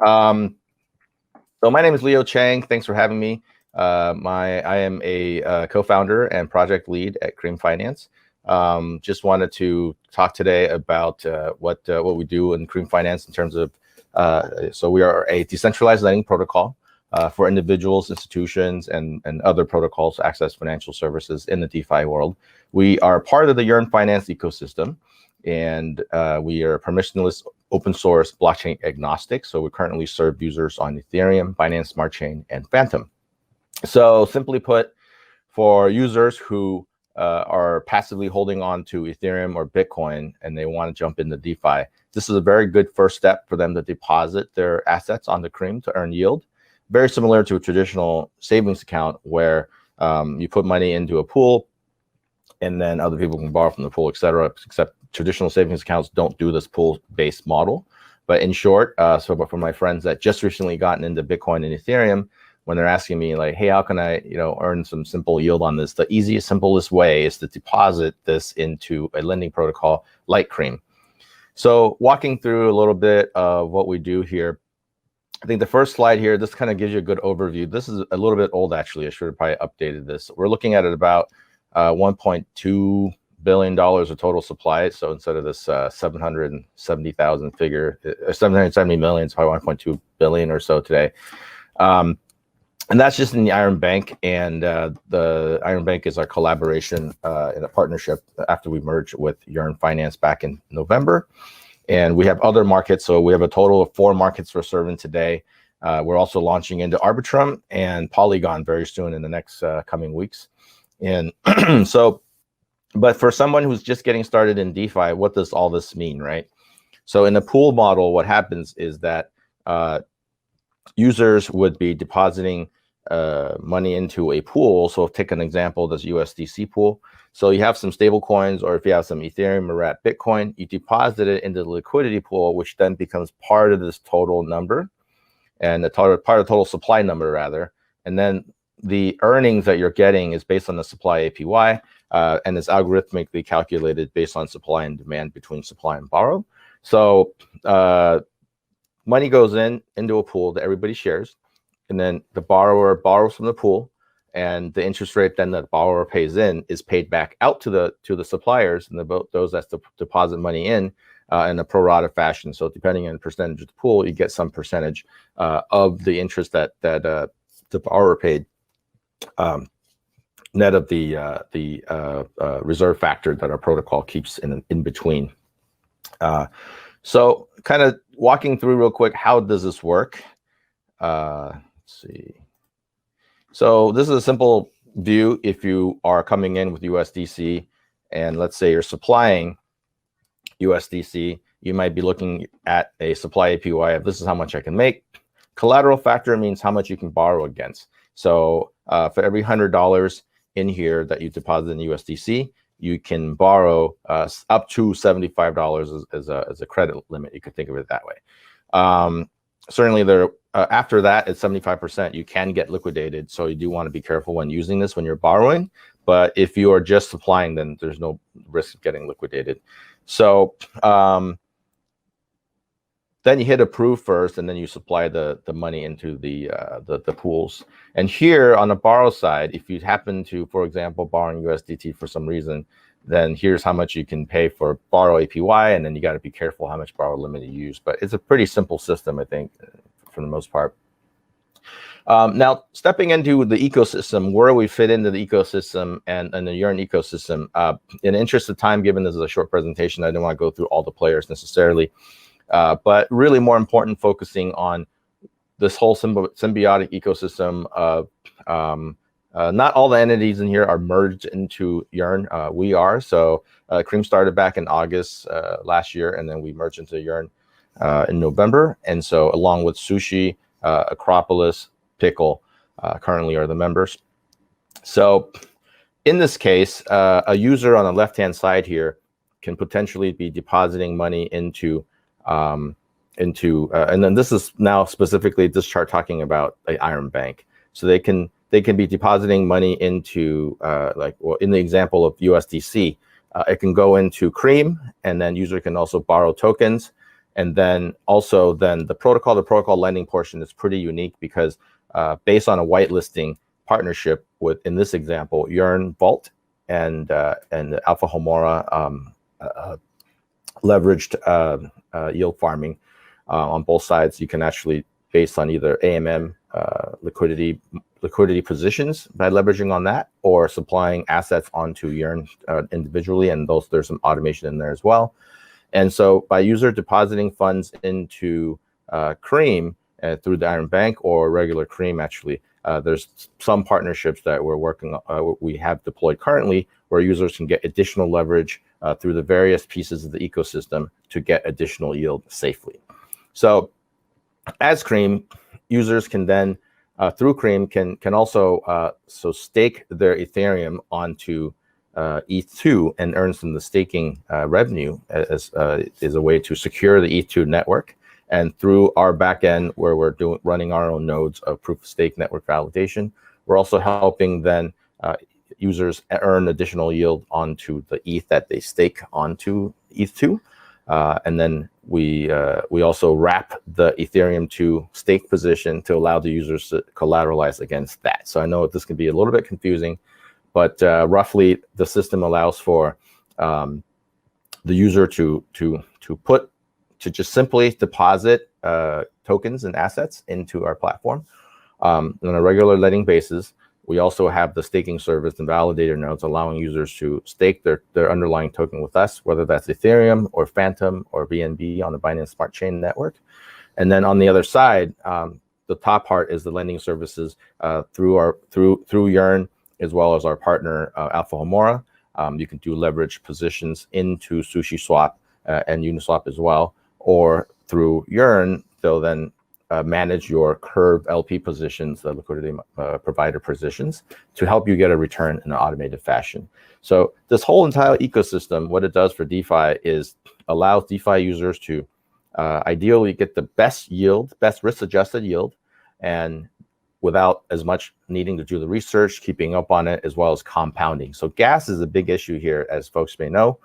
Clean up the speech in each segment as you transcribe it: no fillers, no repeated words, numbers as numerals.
So my name is Leo Cheng. Thanks for having me. I am a co-founder and project lead at cream.finance. Just wanted to talk today about what we do in cream.finance in terms of, so we are a decentralized lending protocol for individuals, institutions, and other protocols to access financial services in the DeFi world. We are part of the C.R.E.A.M finance ecosystem, and we are permissionless, open source, blockchain agnostic. So we currently serve users on Ethereum, Binance Smart Chain, and Phantom. So simply put, for users who are passively holding on to Ethereum or Bitcoin and they want to jump into DeFi, this is a very good first step for them to deposit their assets on the Cream to earn yield. Very similar to a traditional savings account where you put money into a pool and then other people can borrow from the pool, etc. Except traditional savings accounts don't do this pool-based model. But in short, but for my friends that just recently gotten into Bitcoin and Ethereum, when they're asking me like, hey, how can I, earn some simple yield on this? The easiest, simplest way is to deposit this into a lending protocol like Cream. So walking through a little bit of what we do here, I think the first slide here, this kind of gives you a good overview. This is a little bit old, actually. I should have probably updated this. We're looking at it about $1.2 billion of total supply. So instead of this 770,000 figure, 770 million, it's probably 1.2 billion or so today. And that's just in the C.R.E.A.M Bank, and the C.R.E.A.M Bank is our collaboration in a partnership after we merged with C.R.E.A.M Finance back in November. And we have other markets, so we have a total of 4 markets we're serving today. We're also launching into Arbitrum and Polygon very soon in the next coming weeks. And so, but for someone who's just getting started in DeFi, what does all this mean, right? So in a pool model, what happens is that users would be depositing money into a pool. So take an example, this USDC pool. So you have some stable coins, or if you have some Ethereum or Bitcoin, you deposit it into the liquidity pool, which then becomes part of this total number, and the part of the total supply number rather. And then the earnings that you're getting is based on the supply APY, and it's algorithmically calculated based on supply and demand between supply and borrow. So money goes into a pool that everybody shares, and then the borrower borrows from the pool, and the interest rate then the borrower pays in is paid back out to the suppliers and those that deposit money in a pro rata fashion. So depending on the percentage of the pool, you get some percentage of the interest that the borrower paid, net of the reserve factor that our protocol keeps in between. So kind of walking through real quick, how does this work? Let's see. So this is a simple view. If you are coming in with USDC and let's say you're supplying USDC, you might be looking at a supply APY of this is how much I can make. Collateral factor means how much you can borrow against. So for every $100 in here that you deposit in USDC, you can borrow up to $75 as a credit limit. You could think of it that way. Certainly, after that, it's 75%. You can get liquidated, so you do want to be careful when using this when you're borrowing. But if you are just supplying, then there's no risk of getting liquidated. So then you hit approve first, and then you supply the money into the pools. And here on the borrow side, if you happen to, for example, borrowing USDT for some reason, then here's how much you can pay for borrow APY, and then you got to be careful how much borrow limit you use. But it's a pretty simple system, I think, for the most part. Now, stepping into the ecosystem, where we fit into the ecosystem and the C.R.E.A.M ecosystem, in the interest of time, given this is a short presentation, I didn't want to go through all the players necessarily. But really more important, focusing on this whole symbiotic ecosystem of not all the entities in here are merged into C.R.E.A.M. We are. So Cream started back in August last year, and then we merged into C.R.E.A.M in November. And so along with Sushi, Acropolis, Pickle currently are the members. So in this case, a user on the left-hand side here can potentially be depositing money into and then this is now specifically this chart talking about the C.R.E.A.M Bank. So they can be depositing money into in the example of USDC, it can go into Cream, and then user can also borrow tokens, And then also then the protocol lending portion is pretty unique because based on a whitelisting partnership with, in this example, Yearn Vault and Alpha Homora leveraged yield farming on both sides. You can actually, based on either AMM liquidity positions by leveraging on that, or supplying assets onto Yearn individually, and there's some automation in there as well. And so by user depositing funds into C.R.E.A.M through the Iron Bank or regular C.R.E.A.M, actually, there's some partnerships that we're working on, we have deployed currently, where users can get additional leverage through the various pieces of the ecosystem to get additional yield safely. So as C.R.E.A.M, users can then through C.R.E.A.M can also stake their Ethereum onto ETH2 and earn some of the staking revenue as is a way to secure the ETH2 network. And through our backend, where we're running our own nodes of proof of stake network validation, we're also helping then users earn additional yield onto the ETH that they stake onto ETH2. And then we also wrap the Ethereum 2 stake position to allow the users to collateralize against that. So I know this can be a little bit confusing, but roughly the system allows for the user to just simply deposit tokens and assets into our platform on a regular lending basis. We also have the staking service and validator nodes, allowing users to stake their underlying token with us, whether that's Ethereum or Phantom or BNB on the Binance Smart Chain network. And then on the other side, the top part is the lending services through Yearn, as well as our partner Alpha Homora. You can do leverage positions into SushiSwap and Uniswap as well, or through Yearn, they'll then manage your Curve LP positions, the liquidity provider positions, to help you get a return in an automated fashion. So this whole entire ecosystem, what it does for DeFi is allows DeFi users to ideally get the best yield, best risk-adjusted yield, and without as much needing to do the research, keeping up on it, as well as compounding. So gas is a big issue here, as folks may know.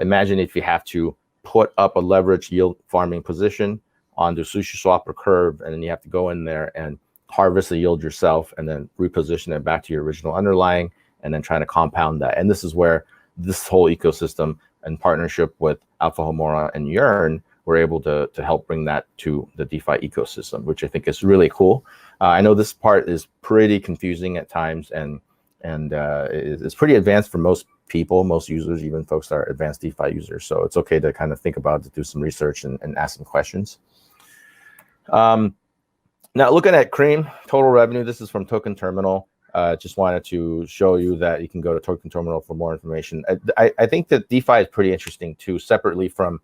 Imagine if you have to put up a leverage yield farming position onto SushiSwap or Curve, and then you have to go in there and harvest the yield yourself and then reposition it back to your original underlying, and then trying to compound that. And this is where this whole ecosystem, in partnership with Alpha Homora and Yearn, we're able to help bring that to the DeFi ecosystem, which I think is really cool. I know this part is pretty confusing at times, and it's pretty advanced for most people, most users, even folks that are advanced DeFi users. So it's okay to kind of think about it, do some research, and ask some questions. Now, looking at C.R.E.A.M total revenue, this is from Token Terminal. Just wanted to show you that you can go to Token Terminal for more information. I think that DeFi is pretty interesting too, separately from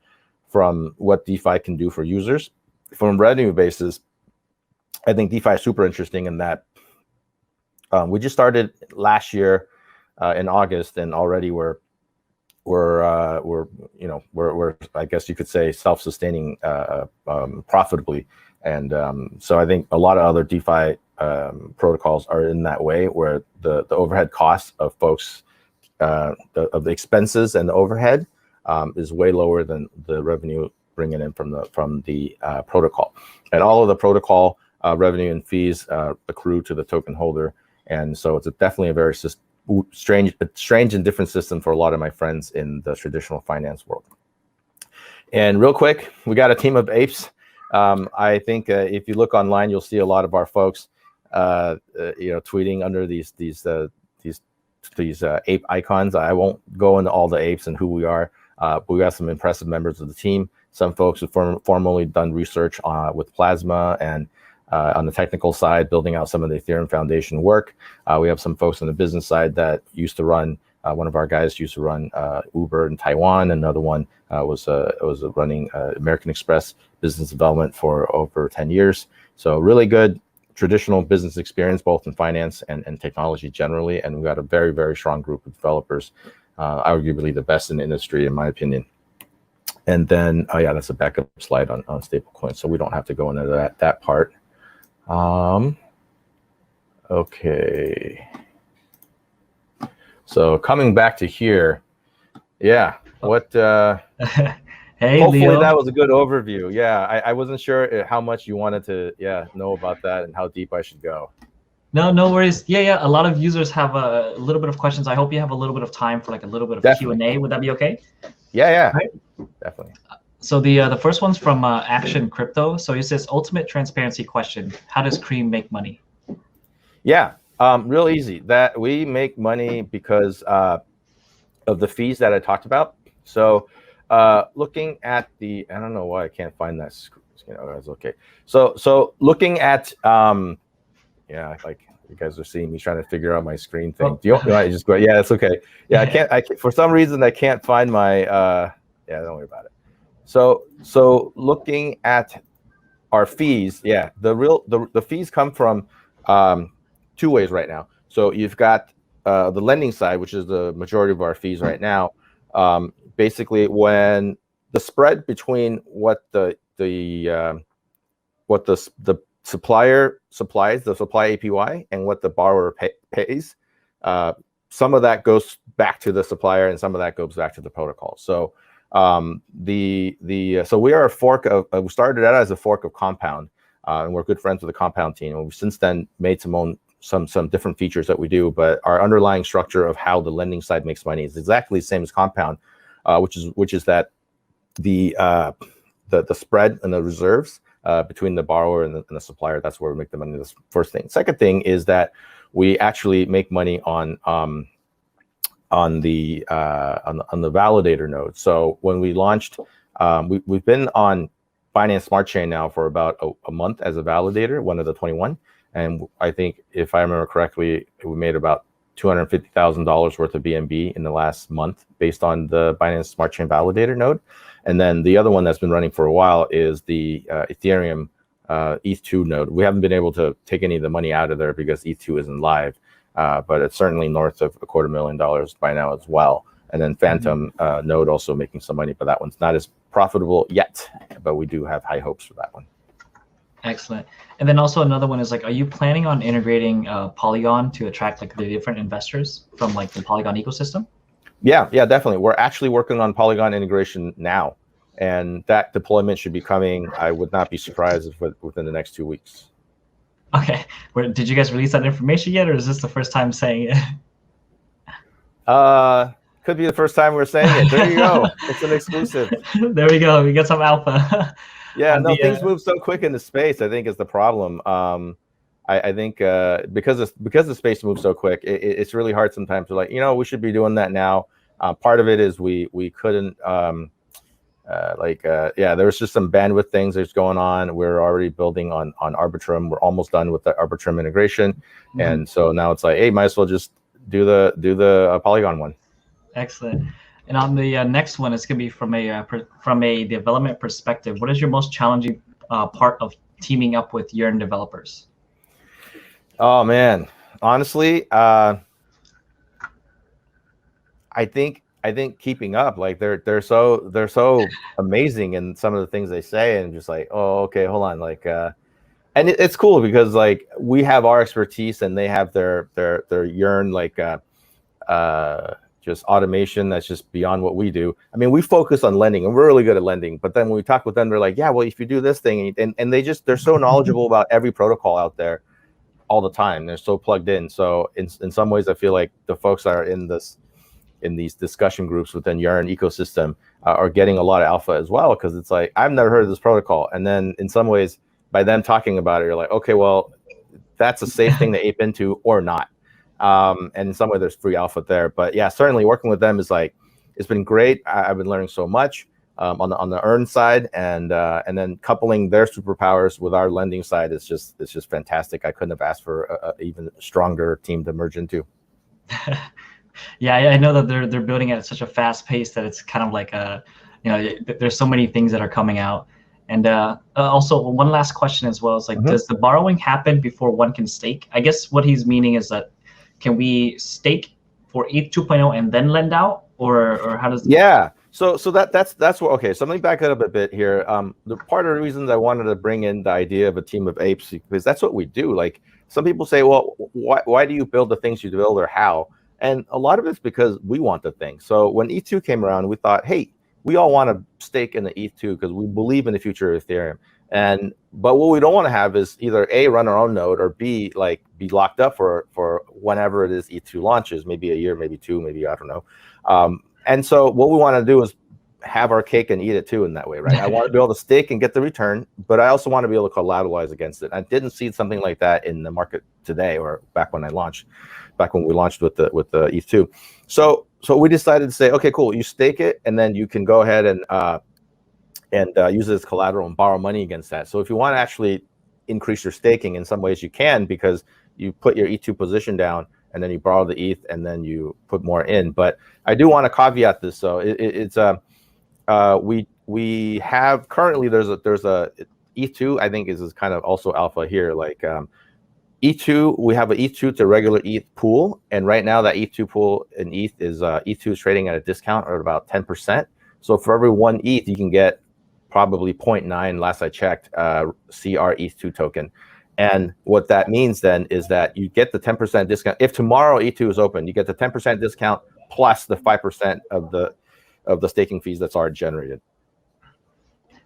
what DeFi can do for users. From a revenue basis, I think DeFi is super interesting in that we just started last year in August, and already we're I guess you could say self-sustaining profitably. And so I think a lot of other DeFi protocols are in that way, where the overhead costs of folks of the expenses and the overhead is way lower than the revenue bringing in from the protocol. And all of the protocol revenue and fees accrue to the token holder. And so it's definitely a very strange and different system for a lot of my friends in the traditional finance world. And real quick, we got a team of apes. I think if you look online, you'll see a lot of our folks, tweeting under these ape icons. I won't go into all the apes and who we are, but we got some impressive members of the team. Some folks who formally done research with Plasma, and on the technical side, building out some of the Ethereum Foundation work. We have some folks on the business side that used to run. One of our guys used to run Uber in Taiwan. Another one was running American Express business development for over 10 years. So really good traditional business experience, both in finance and technology generally. And we've got a very, very strong group of developers, arguably the best in the industry, in my opinion. And then, oh yeah, that's a backup slide on stablecoin, so we don't have to go into that part. Okay. So coming back to here, yeah, what? Hey, Hopefully that Leo. was a good overview. Yeah, I wasn't sure how much you wanted to know about that and how deep I should go. No, no worries. Yeah, yeah. A lot of users have a little bit of questions. I hope you have a little bit of time for like a little bit of Definitely. Q&A. Would that be okay? Yeah, yeah, Right. definitely. So the first one's from Action Crypto. So he says, ultimate transparency question: how does Cream make money? Yeah, real easy. That we make money because of the fees that I talked about. So looking at the, I don't know why I can't find that. That's okay. So looking at, yeah, like you guys are seeing me trying to figure out my screen thing. Oh. Do you want to just go? Yeah, that's okay. Yeah, I can't, for some reason I can't find my, yeah, don't worry about it. So looking at our fees, yeah, the fees come from two ways right now. So you've got the lending side, which is the majority of our fees right now. Basically, when the spread between what the supplier supplies, the supply APY, and what the borrower pays, some of that goes back to the supplier, and some of that goes back to the protocol. So so we are a fork of, we started out as a fork of Compound, and we're good friends with the Compound team. And we've since then made some different features that we do, but our underlying structure of how the lending side makes money is exactly the same as Compound, which is that the spread and the reserves between the borrower and the supplier, that's where we make the money. This first thing. Second thing is that we actually make money on the validator node. So when we launched, we've been on Binance Smart Chain now for about a month as a validator, one of the 21. And I think if I remember correctly, we made about $250,000 worth of BNB in the last month based on the Binance Smart Chain validator node. And then the other one that's been running for a while is the Ethereum ETH2 node. We haven't been able to take any of the money out of there because ETH2 isn't live. But it's certainly north of $250,000 by now as well. And then Phantom node also making some money, but that one's not as profitable yet. But we do have high hopes for that one. Excellent. And then also another one is like, are you planning on integrating Polygon to attract like the different investors from like the Polygon ecosystem? Yeah, definitely. We're actually working on Polygon integration now, and that deployment should be coming. I would not be surprised if within the next 2 weeks. Okay. Did you guys release that information yet, or is this the first time saying it? Could be the first time we're saying it. There you go. It's an exclusive. There we go. We get some alpha. Yeah, no, things move so quick in the space, I think is the problem. I think because the space moves so quick, it's really hard sometimes to like, we should be doing that now. Part of it is we couldn't, there was just some bandwidth things that's going on. We're already building on Arbitrum. We're almost done with the Arbitrum integration. Mm-hmm. And so now it's like, hey, might as well just do the Polygon one. Excellent. And on the next one, it's going to be from a development perspective. What is your most challenging part of teaming up with Yearn developers? Oh man, honestly, I think keeping up, like they're so amazing in some of the things they say, and just like, oh, okay, hold on, like, and it's cool because like we have our expertise and they have their Yearn like just automation that's just beyond what we do. I mean, we focus on lending and we're really good at lending, but then when we talk with them, they're like, yeah, well, if you do this thing, and they're so knowledgeable about every protocol out there all the time. They're so plugged in. So in some ways, I feel like the folks that are in these discussion groups within Yearn ecosystem are getting a lot of alpha as well, because it's like, I've never heard of this protocol. And then in some ways, by them talking about it, you're like, okay, well, that's a safe thing to ape into or not. And in some way there's free alpha there, but yeah, certainly working with them is like, it's been great. I've been learning so much on the earn side, and then coupling their superpowers with our lending side is just fantastic. I couldn't have asked for a even stronger team to merge into. Yeah, I know that they're building at such a fast pace that it's kind of like there's so many things that are coming out. And also one last question as well is like, does the borrowing happen before one can stake? I guess what he's meaning is that, can we stake for ETH 2.0 and then lend out, or how does? Yeah. So that's what. Okay. So let me back it up a bit here. The part of the reasons I wanted to bring in the idea of a team of apes, because that's what we do. Like, some people say, well, why do you build the things you build, or how? And a lot of it's because we want the thing. So when ETH2 came around, we thought, hey, we all want to stake in the ETH too because we believe in the future of Ethereum. But what we don't want to have is either A, run our own node, or B, like be locked up for whenever it is ETH2 launches, maybe a year, maybe two, maybe I don't know. And so what we want to do is have our cake and eat it too in that way, right? I want to be able to stake and get the return, but I also want to be able to collateralize against it. I didn't see something like that in the market today or back when we launched with the ETH2. So we decided to say, okay, cool, you stake it, and then you can go ahead and use it as collateral and borrow money against that. So if you want to actually increase your staking, in some ways you can, because you put your ETH2 position down and then you borrow the ETH and then you put more in. But I do want to caveat this. So we have currently there's a ETH2, I think is kind of also alpha here. Like ETH2, we have an ETH2 to regular ETH pool, and right now that ETH2 pool in ETH is ETH2 is trading at a discount at about 10%. So for every 1 ETH, you can get probably 0.9, last I checked, C.R.E.A.M token. And what that means then is that you get the 10% discount. If tomorrow ETH2 is open, you get the 10% discount plus the 5% of the staking fees that's already generated.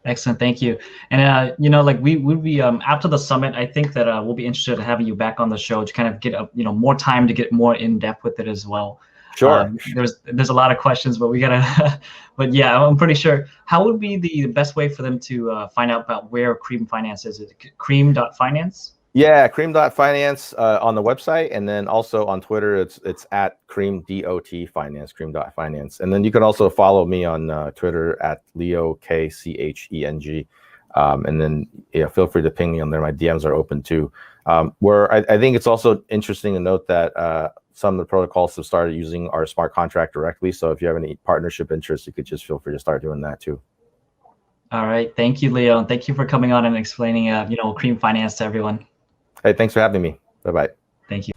Excellent, thank you. And like we would be after the summit, I think that we'll be interested in having you back on the show to kind of get more time to get more in depth with it as well. Sure. There's a lot of questions, but we gotta. But yeah, I'm pretty sure. How would be the best way for them to find out about where C.R.E.A.M Finance is? Is it cream.finance? Yeah, cream.finance on the website, and then also on Twitter, it's at cream.finance, cream.finance. And then you can also follow me on Twitter at Leo Cheng. And then feel free to ping me on there. My DMs are open too. Where I think it's also interesting to note that some of the protocols have started using our smart contract directly. So if you have any partnership interests, you could just feel free to start doing that too. All right, thank you, Leo, and thank you for coming on and explaining C.R.E.A.M Finance to everyone. Hey, thanks for having me. Bye-bye. Thank you.